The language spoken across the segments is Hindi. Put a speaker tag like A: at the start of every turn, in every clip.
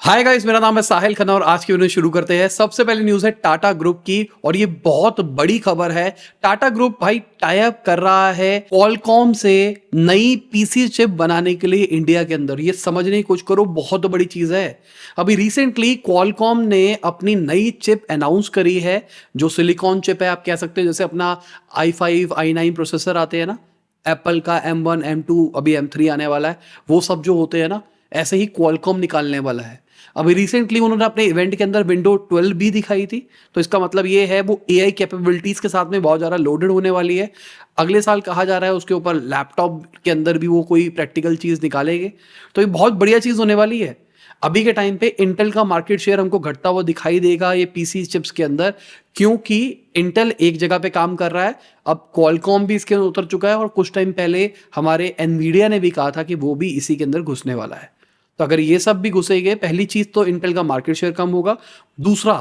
A: हाय गाइस, मेरा नाम है साहिल खन्ना और आज की वीडियो शुरू करते हैं। सबसे पहले न्यूज़ है टाटा ग्रुप की और ये बहुत बड़ी खबर है। टाटा ग्रुप भाई टाई अप कर रहा है क्वालकॉम से नई पीसी चिप बनाने के लिए इंडिया के अंदर। ये समझने की कोशिश करो, बहुत बड़ी चीज़ है। अभी रिसेंटली क्वालकॉम ने अपनी नई चिप अनाउंस करी है, जो सिलिकॉन चिप है आप कह सकते हैं। जैसे अपना i5 i9 प्रोसेसर आते हैं ना, एप्पल का M1 M2 अभी M3 आने वाला है, वो सब जो होते हैं ना, ऐसे ही क्वालकॉम निकालने वाला है। अभी रिसेंटली उन्होंने अपने इवेंट के अंदर विंडो 12 भी दिखाई थी, तो इसका मतलब ये है वो एआई कैपेबिलिटीज के साथ में बहुत ज़्यादा लोडेड होने वाली है। अगले साल कहा जा रहा है उसके ऊपर लैपटॉप के अंदर भी वो कोई प्रैक्टिकल चीज़ निकालेंगे, तो ये बहुत बढ़िया चीज़ होने वाली है। अभी के टाइम पे इंटेल का मार्केट शेयर हमको घटता हुआ दिखाई देगा ये पीसी चिप्स के अंदर, क्योंकि इंटेल एक जगह पे काम कर रहा है। अब क्वालकॉम भी इसके अंदर उतर चुका है और कुछ टाइम पहले हमारे एनवीडिया ने भी कहा था कि वो भी इसी के अंदर घुसने वाला है। तो अगर ये सब भी घुसेंगे, पहली चीज तो इंटेल का मार्केट शेयर कम होगा। दूसरा,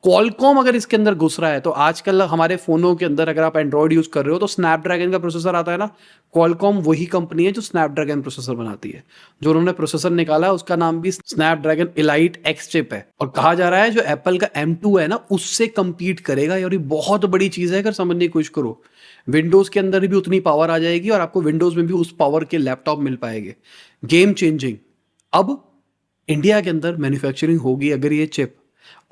A: क्वालकॉम अगर इसके अंदर घुस रहा है तो आजकल हमारे फोनों के अंदर अगर आप एंड्रॉइड यूज कर रहे हो तो स्नैपड्रैगन का प्रोसेसर आता है ना। क्वालकॉम वही कंपनी है जो स्नैपड्रैगन प्रोसेसर बनाती है। जो उन्होंने प्रोसेसर निकाला है उसका नाम भी स्नैपड्रैगन इलाइट एक्स चिप है, और कहा जा रहा है जो एप्पल का M2 है ना, उससे कंपीट करेगा। और ये बहुत बड़ी चीज है, अगर समझने की कोशिश करो। विंडोज के अंदर भी उतनी पावर आ जाएगी और आपको विंडोज में भी उस पावर के लैपटॉप मिल पाएंगे। Game changing. अब इंडिया के अंदर मैन्युफैक्चरिंग होगी अगर ये चिप,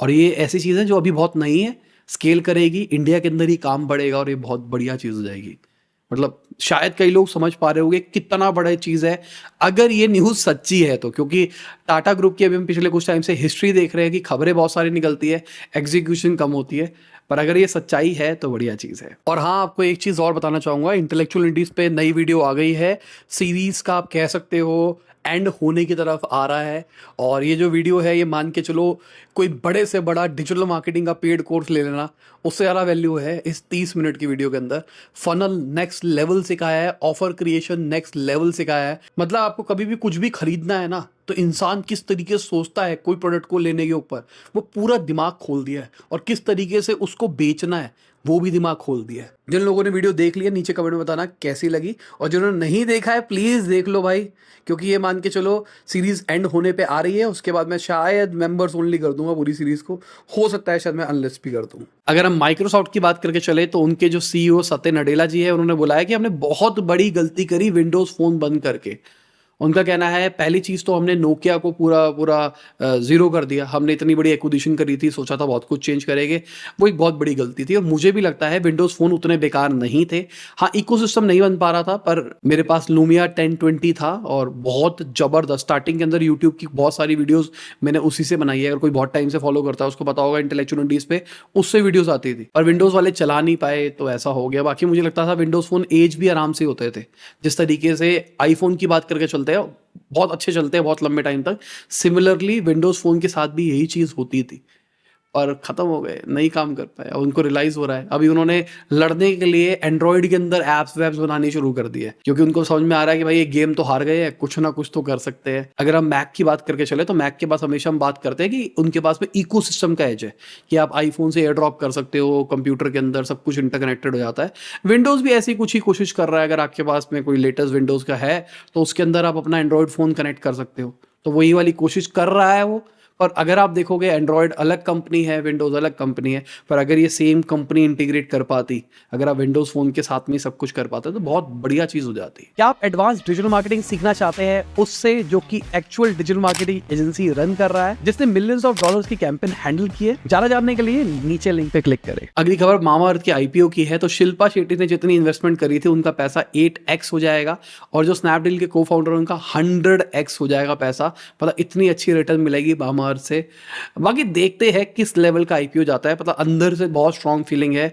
A: और ये ऐसी चीज़ है जो अभी बहुत नई है, स्केल करेगी, इंडिया के अंदर ही काम बढ़ेगा और ये बहुत बढ़िया चीज़ हो जाएगी। मतलब शायद कई लोग समझ पा रहे होंगे कितना बड़ा चीज़ है अगर ये न्यूज़ सच्ची है तो। क्योंकि टाटा ग्रुप की अभी हम पिछले कुछ टाइम से हिस्ट्री देख रहे हैं कि खबरें बहुत सारी निकलती है, एग्जीक्यूशन कम होती है, पर अगर ये सच्चाई है तो बढ़िया चीज़ है। और हाँ, आपको एक चीज़ और बताना चाहूँगा, इंटेलेक्चुअल इंडीज पे नई वीडियो आ गई है। सीरीज का आप कह सकते हो एंड होने की तरफ आ रहा है, और ये जो वीडियो है ये मान के चलो कोई बड़े से बड़ा डिजिटल मार्केटिंग का पेड कोर्स ले लेना, उससे ज़्यादा वैल्यू है इस 30 मिनट की वीडियो के अंदर। फनल नेक्स्ट लेवल सिखाया है, ऑफर क्रिएशन नेक्स्ट लेवल सिखाया है। मतलब आपको कभी भी कुछ भी खरीदना है ना, तो इंसान किस तरीके से सोचता है कोई प्रोडक्ट को लेने के ऊपर, वो पूरा दिमाग खोल दिया है। और किस तरीके से उसको बेचना है वो भी दिमाग खोल दिया है। जिन लोगों ने वीडियो देख लिया नीचे कमेंट में बताना कैसी लगी, और जिन्होंने नहीं देखा है प्लीज देख लो भाई, क्योंकि ये मान के चलो सीरीज एंड होने पे आ रही है। उसके बाद मैं शायद मेंबर्स ओनली कर दूंगा पूरी सीरीज को, हो सकता है शायद मैं अनलिस्ट भी कर दूं। अगर हम माइक्रोसॉफ्ट की बात करके चले तो उनके जो सीईओ सत्य नडेला जी है, उन्होंने बोला है कि हमने बहुत बड़ी गलती करी विंडोज फोन बंद करके। उनका कहना है पहली चीज़ तो हमने नोकिया को पूरा पूरा ज़ीरो कर दिया। हमने इतनी बड़ी एक्विजिशन करी थी, सोचा था बहुत कुछ चेंज करेंगे, वो एक बहुत बड़ी गलती थी। और मुझे भी लगता है विंडोज़ फ़ोन उतने बेकार नहीं थे। हाँ, इकोसिस्टम नहीं बन पा रहा था, पर मेरे पास लूमिया 1020 था और बहुत ज़बरदस्त स्टार्टिंग के अंदर यूट्यूब की बहुत सारी वीडियोज़ मैंने उसी से बनाई है। अगर कोई बहुत टाइम से फॉलो करता है उसको पता होगा, इंटेलेक्चुअल इंडीज़ पे उससे वीडियोज़ आती थी, और विंडोज़ वाले चला नहीं पाए तो ऐसा हो गया। बाकी मुझे लगता था विंडोज़ फ़ोन एज भी आराम से होते थे, जिस तरीके से आईफोन की बात करके चलते हैं बहुत अच्छे चलते हैं बहुत लंबे टाइम तक। सिमिलरली विंडोज फोन के साथ भी यही चीज होती थी, और खत्म हो गए, नहीं काम कर पाए। उनको रियलाइज हो रहा है, अभी उन्होंने लड़ने के लिए एंड्रॉइड के अंदर एप्स वेब्स बनानी शुरू कर दी है, क्योंकि उनको समझ में आ रहा है कि भाई ये गेम तो हार गए हैं, कुछ ना कुछ तो कर सकते हैं। अगर हम मैक की बात करके चले तो मैक के पास हमेशा हम बात करते हैं कि उनके पास में इको सिस्टम का एज है, कि आप आईफोन से एयर ड्रॉप कर सकते हो, कंप्यूटर के अंदर सब कुछ इंटरकनेक्टेड हो जाता है। विंडोज भी ऐसी कुछ ही कोशिश कर रहा है। अगर आपके पास में कोई लेटेस्ट विंडोज का है तो उसके अंदर आप अपना एंड्रॉइड फोन कनेक्ट कर सकते हो, तो वही वाली कोशिश कर रहा है वो। और अगर आप देखोगे एंड्रॉयड अलग कंपनी है, विंडोज़ अलग कंपनी है, पर अगर ये सेम कंपनी इंटीग्रेट कर पाती, अगर आप विंडोज़ फ़ोन के साथ में सब कुछ कर पाते तो बहुत बढ़िया चीज़ हो जाती। क्या आप एडवांस डिजिटल मार्केटिंग सीखना चाहते हैं उससे, जो कि actual digital marketing agency run कर रहा है, जिसने मिलियंस ऑफ डॉलर्स की कैंपेन हैंडल की है? ज़्यादा जानने के लिए नीचे लिंक पे क्लिक करें। अगली खबर मामाअर्थ की आईपीओ की है। तो शिल्पा शेट्टी ने जितनी इन्वेस्टमेंट करी थी उनका पैसा 8x हो जाएगा, और जो स्नैपडील के को फाउंडर उनका 100x हो जाएगा पैसा। मतलब इतनी अच्छी रिटर्न मिलेगी मामाअर्थ से। बाकी देखते हैं किस लेवल का आईपीओ जाता है। मतलब अंदर से बहुत स्ट्रांग फीलिंग है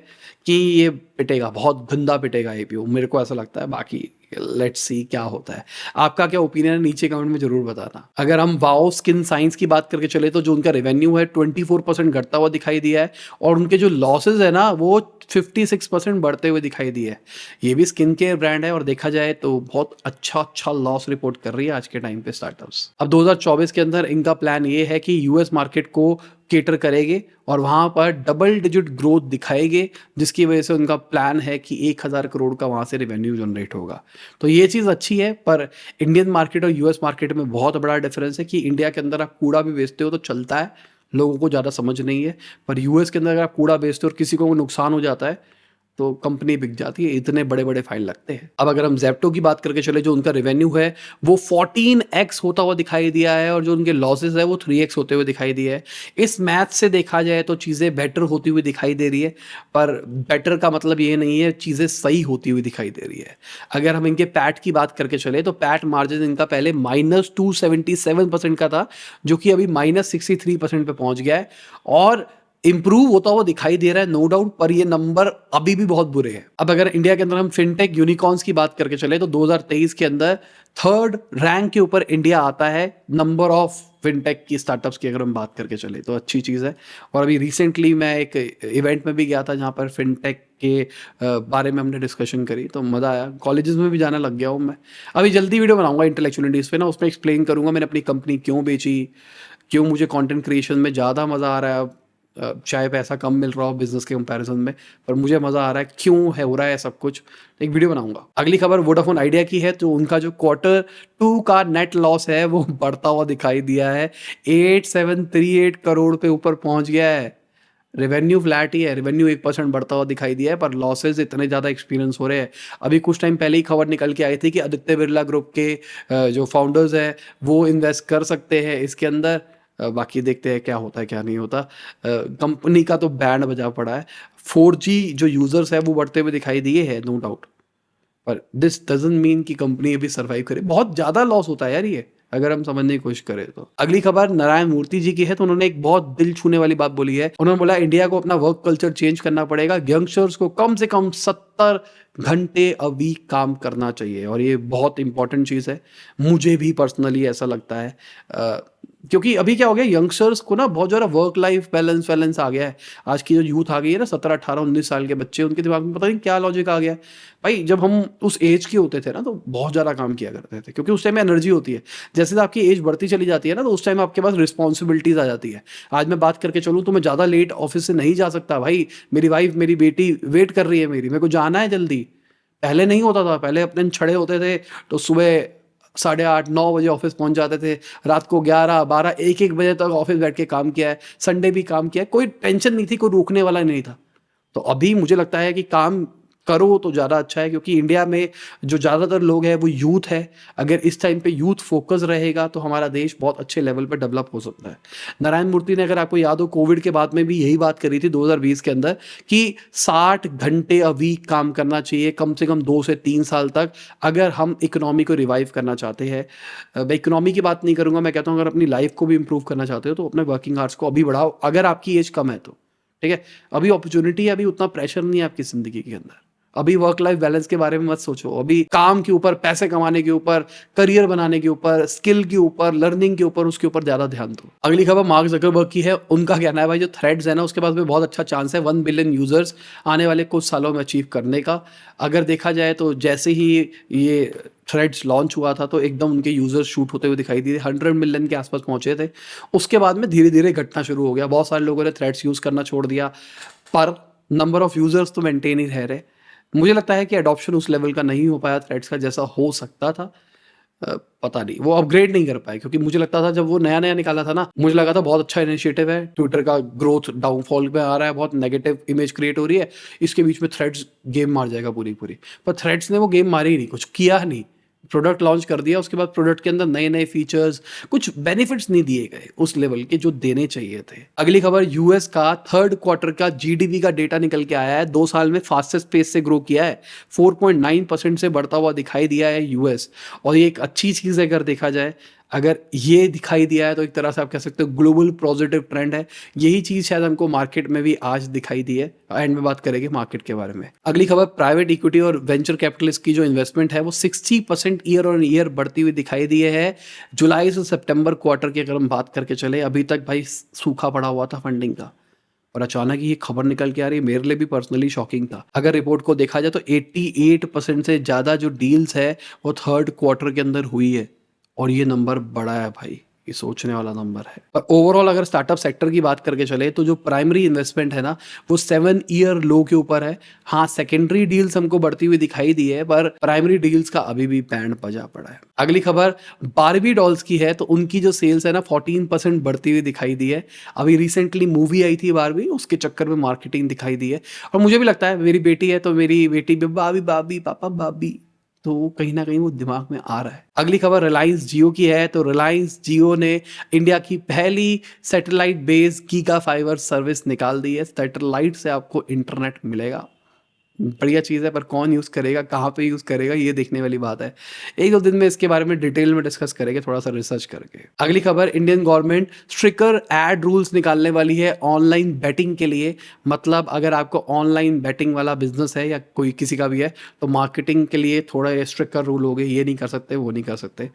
A: कि ये पिटेगा, बहुत गंदा पिटेगा आईपीओ, मेरे को ऐसा लगता है। बाकी लेट्स सी क्या होता है। आपका क्या ओपिनियन है नीचे कमेंट में जरूर बताना। अगर हम वाओ स्किन साइंस की बात करके चले तो जो उनका रेवेन्यू है 24% घटता हुआ दिखाई दिया है, और उनके जो लॉसेज है ना वो 56% बढ़ते हुए दिखाई दिए है। ये भी स्किन केयर ब्रांड है और देखा जाए तो बहुत अच्छा लॉस रिपोर्ट कर रही है आज के टाइम पे स्टार्टअप्स। अब 2024 के अंदर इनका प्लान ये है कि यूएस मार्केट को केटर करेंगे और वहाँ पर डबल डिजिट ग्रोथ दिखाएंगे, जिसकी वजह से उनका प्लान है कि 1000 करोड़ का वहाँ से रेवेन्यू जनरेट होगा। तो ये चीज़ अच्छी है, पर इंडियन मार्केट और यूएस मार्केट में बहुत बड़ा डिफरेंस है कि इंडिया के अंदर आप कूड़ा भी बेचते हो तो चलता है, लोगों को ज़्यादा समझ नहीं है, पर यूएस के अंदर अगर आप कूड़ा बेचते हो और किसी को नुकसान हो जाता है तो कंपनी बिक जाती है, इतने बड़े बड़े फाइन लगते हैं। अब अगर हम ज़ेप्टो की बात करके चले, जो उनका रेवेन्यू है वो 14x होता हुआ दिखाई दिया है और जो उनके लॉसेस है वो 3x होते हुए दिखाई दिया है। इस मैथ से देखा जाए तो चीज़ें बेटर होती हुई दिखाई दे रही है, पर बेटर का मतलब ये नहीं है चीज़ें सही होती हुई दिखाई दे रही है। अगर हम इनके पैट की बात करके चले तो पैट मार्जिन इनका पहले -277% का था, जो कि अभी -63% पे पहुंच गया है और इंप्रूव होता हुआ दिखाई दे रहा है, नो डाउट, पर ये नंबर अभी भी बहुत बुरे हैं। अब अगर इंडिया के अंदर हम फिनटेक यूनिकॉर्न्स की बात करके चले तो 2023 के अंदर 3rd रैंक के ऊपर इंडिया आता है नंबर ऑफ फिनटेक की स्टार्टअप्स की अगर हम बात करके चले तो अच्छी चीज़ है। और अभी रिसेंटली मैं एक इवेंट में भी गया था जहाँ पर फिनटेक के बारे में हमने डिस्कशन करी, तो मज़ा आया। कॉलेजेस में भी जाना लग गया हूँ मैं। अभी जल्दी वीडियो बनाऊंगा इंटेलेक्चुअलिटीज़ पे ना, उसमें एक्सप्लेन करूंगा मैंने अपनी कंपनी क्यों बेची, क्यों मुझे कंटेंट क्रिएशन में ज़्यादा मज़ा आ रहा है। चाहे पैसा कम मिल रहा हो बिजनेस के कंपैरिजन में, पर मुझे मज़ा आ रहा है, क्यों है हो रहा है सब कुछ, एक वीडियो बनाऊंगा। अगली खबर वोडाफोन आइडिया की है, तो उनका जो Q2 का नेट लॉस है वो बढ़ता हुआ दिखाई दिया है, 8738 करोड़ पे ऊपर पहुंच गया है। रेवेन्यू फ्लैट ही है, रेवेन्यू 1% बढ़ता हुआ दिखाई दिया है, पर लॉसेज इतने ज़्यादा एक्सपीरियंस हो रहे हैं। अभी कुछ टाइम पहले ही खबर निकल के आई थी कि आदित्य बिरला ग्रुप के जो फाउंडर्स हैं वो इन्वेस्ट कर सकते हैं इसके अंदर। बाकी देखते हैं क्या होता है क्या नहीं होता। कंपनी का तो बैंड बजा पड़ा है। 4G जो यूजर्स है वो बढ़ते हुए दिखाई दिए हैं, नो डाउट, पर दिस डजंट मीन कि कंपनी अभी सर्वाइव करे। बहुत ज्यादा लॉस होता है यार ये, अगर हम समझने की कोशिश करें तो। अगली खबर नारायण मूर्ति जी की है, तो उन्होंने एक बहुत दिल छूने वाली बात बोली है। उन्होंने बोला इंडिया को अपना वर्क कल्चर चेंज करना पड़ेगा, यंगस्टर्स को कम से कम 70 घंटे अ वीक काम करना चाहिए, और ये बहुत इंपॉर्टेंट चीज़ है। मुझे भी पर्सनली ऐसा लगता है, क्योंकि अभी क्या हो गया, यंगस्टर्स को ना बहुत ज़्यादा वर्क लाइफ बैलेंस आ गया है। आज की जो यूथ आ गई है ना, 17 18 19 साल के बच्चे, उनके दिमाग में पता नहीं क्या लॉजिक आ गया है। भाई जब हम उस एज के होते थे ना तो बहुत ज़्यादा काम किया करते थे, क्योंकि उस टाइम में एनर्जी होती है। जैसे आपकी एज बढ़ती चली जाती है ना, तो उस टाइम आपके पास रिस्पॉन्सिबिलिटीज आ जाती है। आज मैं बात करके चलूँ तो मैं ज़्यादा लेट ऑफिस से नहीं जा सकता भाई, मेरी वाइफ मेरी बेटी वेट कर रही है मेरे को जाना है जल्दी। पहले नहीं होता था, पहले अपने छड़े होते थे तो सुबह 8:30 9 बजे ऑफिस पहुंच जाते थे, रात को 11 12 1 बजे तक ऑफिस बैठ के काम किया है, संडे भी काम किया है, कोई टेंशन नहीं थी, कोई रोकने वाला नहीं था। तो अभी मुझे लगता है कि काम करो तो ज़्यादा अच्छा है, क्योंकि इंडिया में जो ज़्यादातर लोग हैं वो यूथ है। अगर इस टाइम पे यूथ फोकस रहेगा तो हमारा देश बहुत अच्छे लेवल पे डेवलप हो सकता है। नारायण मूर्ति ने, अगर आपको याद हो, कोविड के बाद में भी यही बात करी थी 2020 के अंदर कि 60 घंटे अ वीक काम करना चाहिए कम से कम 2 से 3 साल तक, अगर हम इकोनॉमी को रिवाइव करना चाहते हैं। मैं इकोनॉमी की बात नहीं करूंगा, मैं कहता हूँ अगर अपनी लाइफ को भी इंप्रूव करना चाहते हो तो अपने वर्किंग आवर्स को अभी बढ़ाओ, अगर आपकी एज कम है तो। ठीक है, अभी अपॉर्चुनिटी है, अभी उतना प्रेशर नहीं है आपकी जिंदगी के अंदर। अभी वर्क लाइफ बैलेंस के बारे में मत सोचो, अभी काम के ऊपर, पैसे कमाने के ऊपर, करियर बनाने के ऊपर, स्किल के ऊपर, लर्निंग के ऊपर, उसके ऊपर ज्यादा ध्यान दो। अगली खबर मार्क जकरबर्ग की है। उनका कहना है भाई जो थ्रेड्स है ना, उसके पास में बहुत अच्छा चांस है 1 बिलियन यूजर्स आने वाले कुछ सालों में अचीव करने का। अगर देखा जाए तो जैसे ही ये थ्रेड्स लॉन्च हुआ था तो एकदम उनके यूजर्स शूट होते हुए दिखाई दिए, 100 मिलियन के आसपास पहुंचे थे। उसके बाद में धीरे धीरे घटना शुरू हो गया, बहुत सारे लोगों ने थ्रेड्स यूज करना छोड़ दिया, पर नंबर ऑफ यूजर्स तो मेंटेन ही रह रहे। मुझे लगता है कि अडॉप्शन उस लेवल का नहीं हो पाया थ्रेड्स का जैसा हो सकता था। पता नहीं, वो अपग्रेड नहीं कर पाए, क्योंकि मुझे लगता था जब वो नया नया निकाला था ना, मुझे लगा था बहुत अच्छा इनिशिएटिव है, ट्विटर का ग्रोथ डाउनफॉल पे आ रहा है, बहुत नेगेटिव इमेज क्रिएट हो रही है, इसके बीच में थ्रेड्स गेम मार जाएगा पूरी पूरी। पर थ्रेड्स ने वो गेम मारी ही नहीं, कुछ किया नहीं। प्रोडक्ट लॉन्च कर दिया, उसके बाद प्रोडक्ट के अंदर नए नए फीचर्स, कुछ बेनिफिट्स नहीं दिए गए उस लेवल के जो देने चाहिए थे। अगली खबर, यूएस का 3rd क्वार्टर का जीडीपी का डेटा निकल के आया है। 2 साल में फास्टेस्ट पेस से ग्रो किया है, 4.9% से बढ़ता हुआ दिखाई दिया है यूएस, और ये एक अच्छी चीज़ है अगर देखा जाए। अगर ये दिखाई दिया है तो एक तरह से आप कह सकते हो ग्लोबल पॉजिटिव ट्रेंड है। यही चीज़ शायद हमको मार्केट में भी आज दिखाई दी है। एंड में बात करेंगे मार्केट के बारे में। अगली खबर, प्राइवेट इक्विटी और वेंचर कैपिटलिस्ट की जो इन्वेस्टमेंट है वो 60% ईयर ऑन ईयर बढ़ती हुई दिखाई दी है। जुलाई से सितंबर क्वार्टर की अगर हम बात करके चले, अभी तक भाई सूखा पड़ा हुआ था फंडिंग का, और अचानक ये खबर निकल के आ रही है, मेरे लिए भी पर्सनली शॉकिंग था। अगर रिपोर्ट को देखा जाए तो 88% से ज़्यादा जो डील्स है वो 3rd क्वार्टर के अंदर हुई है, और ये नंबर बड़ा है भाई, ये सोचने वाला नंबर है। पर ओवरऑल अगर स्टार्टअप सेक्टर की बात करके चले तो जो प्राइमरी इन्वेस्टमेंट है ना वो 7 ईयर लो के ऊपर है। हाँ, सेकेंडरी डील्स हमको बढ़ती हुई दिखाई दी है पर प्राइमरी डील्स का अभी भी बैंड बजा पड़ा है। अगली खबर बारबी डॉल्स की है, तो उनकी जो सेल्स है ना 14% बढ़ती हुई दिखाई दी है। अभी रिसेंटली मूवी आई थी बारबी, उसके चक्कर में मार्केटिंग दिखाई दी है। और मुझे भी लगता है, मेरी बेटी है तो मेरी बेटी भी बाबी बाबी पापा बाबी, तो कहीं ना कहीं वो दिमाग में आ रहा है। अगली खबर रिलायंस जियो की है, तो रिलायंस जियो ने इंडिया की पहली satellite based giga fibre service निकाल दी है। सैटेलाइट से आपको इंटरनेट मिलेगा, बढ़िया चीज़ है, पर कौन यूज़ करेगा, कहाँ पे यूज़ करेगा, ये देखने वाली बात है। एक दो दिन में इसके बारे में डिटेल में डिस्कस करेंगे, थोड़ा सा रिसर्च करके। अगली खबर, Indian government stricter ad rules निकालने वाली है ऑनलाइन बैटिंग के लिए। मतलब अगर आपको ऑनलाइन बैटिंग वाला बिजनेस है या कोई किसी का भी है तो मार्केटिंग के लिए थोड़ा स्ट्रिक्टर रूल हो गए, ये नहीं कर सकते, वो नहीं कर सकते।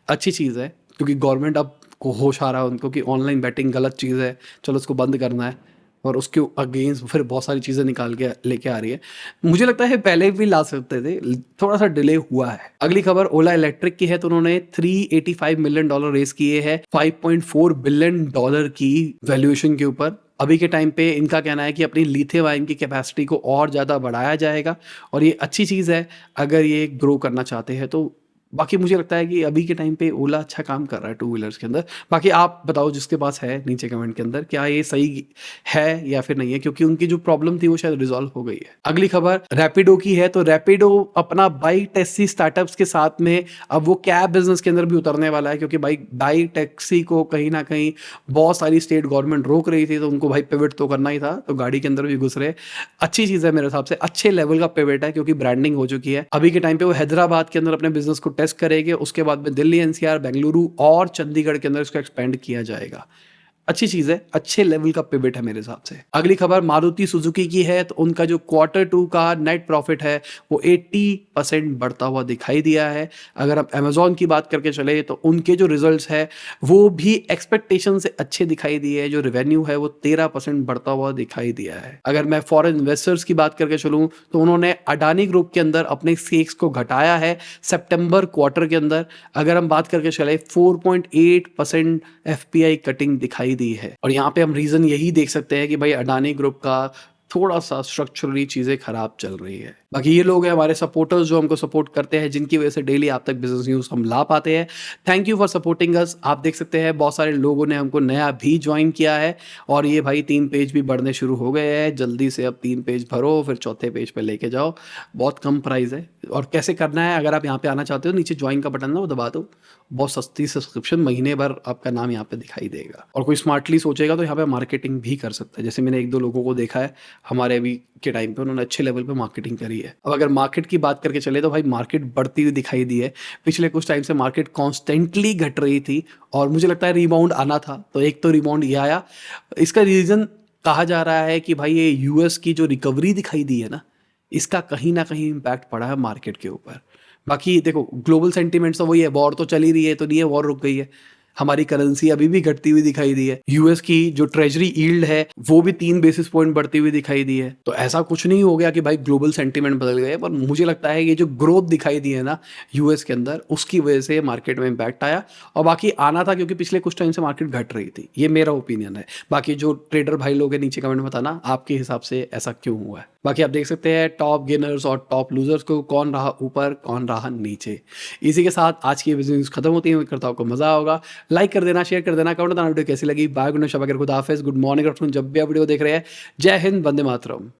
A: अच्छी चीज़ है क्योंकि गवर्नमेंट अब को होश आ रहा है उनको कि ऑनलाइन बैटिंग गलत चीज़ है, चलो उसको बंद करना है, और उसके अगेंस्ट फिर बहुत सारी चीज़ें निकाल के लेके आ रही है। मुझे लगता है पहले भी ला सकते थे, थोड़ा सा डिले हुआ है। अगली खबर ओला इलेक्ट्रिक की है, तो उन्होंने $385 मिलियन रेस किए हैं $5.4 बिलियन की वैल्यूएशन के ऊपर। अभी के टाइम पे इनका कहना है कि अपनी लिथियम आयन की कैपेसिटी को और ज़्यादा बढ़ाया जाएगा, और ये अच्छी चीज़ है अगर ये ग्रो करना चाहते हैं तो। बाकी मुझे लगता है कि अभी के टाइम पे ओला अच्छा काम कर रहा है टू व्हीलर्स के अंदर। बाकी आप बताओ जिसके पास है नीचे कमेंट के अंदर, क्या ये सही है या फिर नहीं है, क्योंकि उनकी जो प्रॉब्लम थी वो शायद रिजॉल्व हो गई है। अगली खबर रैपिडो की है, तो रैपिडो अपना बाइक टैक्सी स्टार्टअप्स के साथ में अब वो कैब बिजनेस के अंदर भी उतरने वाला है, क्योंकि बाइक टैक्सी को कहीं ना कहीं बहुत सारी स्टेट गवर्नमेंट रोक रही थी, तो उनको भाई पिवट तो करना ही था, तो गाड़ी के अंदर भी घुस रहे। अच्छी चीज़ है मेरे हिसाब से, अच्छे लेवल का पिवट है क्योंकि ब्रांडिंग हो चुकी है। अभी के टाइम पे वो हैदराबाद के अंदर अपने बिजनेस को टेस्ट करेंगे, उसके बाद में दिल्ली, एनसीआर, बेंगलुरु और चंडीगढ़ के अंदर इसको एक्सपेंड किया जाएगा। अच्छी चीज़ है, अच्छे लेवल का पिवट है मेरे हिसाब से। अगली खबर मारुति सुजुकी की है, तो उनका जो Q2 का नेट प्रॉफिट है वो 80% बढ़ता हुआ दिखाई दिया है। अगर हम अमेजोन की बात करके चले तो उनके जो रिजल्ट्स है वो भी एक्सपेक्टेशन से अच्छे दिखाई दिए है। जो रेवेन्यू है वो 13% बढ़ता हुआ दिखाई दिया है। अगर मैं फॉरेन इन्वेस्टर्स की बात करके चलूँ तो उन्होंने अडानी ग्रुप के अंदर अपने स्टेक्स को घटाया है सितंबर क्वार्टर के अंदर। अगर हम बात करके चले 4.8% एफपीआई कटिंग दिखाई दी है, और यहाँ पे हम रीजन यही देख सकते हैं कि भाई अडानी ग्रुप का थोड़ा सा स्ट्रक्चरली चीजें खराब चल रही है। बाकी ये लोग हैं हमारे सपोर्टर्स जो हमको सपोर्ट करते हैं, जिनकी वजह से डेली आप तक बिजनेस न्यूज हम ला पाते हैं। Thank you for supporting us. आप देख सकते हैं बहुत सारे लोगों ने हमको नया भी ज्वाइन किया है, और ये भाई 3 पेज भी बढ़ने शुरू हो गए हैं। जल्दी से अब 3 पेज भरो, फिर चौथे पेज पे लेके जाओ। बहुत कम प्राइस है, और कैसे करना है, अगर आप यहाँ पे आना चाहते हो नीचे ज्वाइन का बटन ना वो दबा दो। बहुत सस्ती सब्सक्रिप्शन, महीने भर आपका नाम यहाँ पे दिखाई देगा। और कोई स्मार्टली सोचेगा तो यहाँ पे मार्केटिंग भी कर सकता है। जैसे मैंने 1-2 लोगों को देखा है हमारे अभी के टाइम पे, उन्होंने अच्छे लेवल पे मार्केटिंग करी है। अब अगर मार्केट की बात करके चले तो भाई मार्केट बढ़ती हुई दिखाई दी है। पिछले कुछ टाइम से मार्केट कॉन्स्टेंटली घट रही थी, और मुझे लगता है रिबाउंड आना था, तो एक तो रिबाउंड ये आया। इसका रीज़न कहा जा रहा है कि भाई ये यूएस की जो रिकवरी दिखाई दी है ना, इसका कहीं ना कहीं इम्पैक्ट पड़ा है मार्केट के ऊपर। बाकी देखो ग्लोबल सेंटीमेंट्स तो वही है, वॉर तो चल ही रही है, तो नहीं है वॉर रुक गई है। हमारी करेंसी अभी भी घटती हुई दिखाई दी है। यूएस की जो ट्रेजरी यील्ड है वो भी 3 बेसिस पॉइंट बढ़ती हुई दिखाई दी है। तो ऐसा कुछ नहीं हो गया कि भाई ग्लोबल सेंटीमेंट बदल गए, पर मुझे लगता है ये जो ग्रोथ दिखाई दी है ना यूएस के अंदर, उसकी वजह से मार्केट में इम्पैक्ट आया। और बाकी आना था क्योंकि पिछले कुछ टाइम से मार्केट घट रही थी। ये मेरा ओपिनियन है। बाकी जो ट्रेडर भाई लोग हैं नीचे कमेंट में बताना आपके हिसाब से ऐसा क्यों हुआ है। बाकी आप देख सकते हैं टॉप गेनर्स और टॉप लूजर्स को, कौन रहा ऊपर कौन रहा नीचे। इसी के साथ आज की बिजनेस खत्म होती है। उम्मीद करता हूं आपको मजा होगा। लाइक कर देना, शेयर कर देना, कमेंट बताना वीडियो कैसी लगी। बाय, गुड नाइट, शब, खुदा हाफिज़, गुड मॉर्निंग, आफ्टरनून, जब भी आप वीडियो देख रहे हैं। जय हिंद, वंदे मातरम।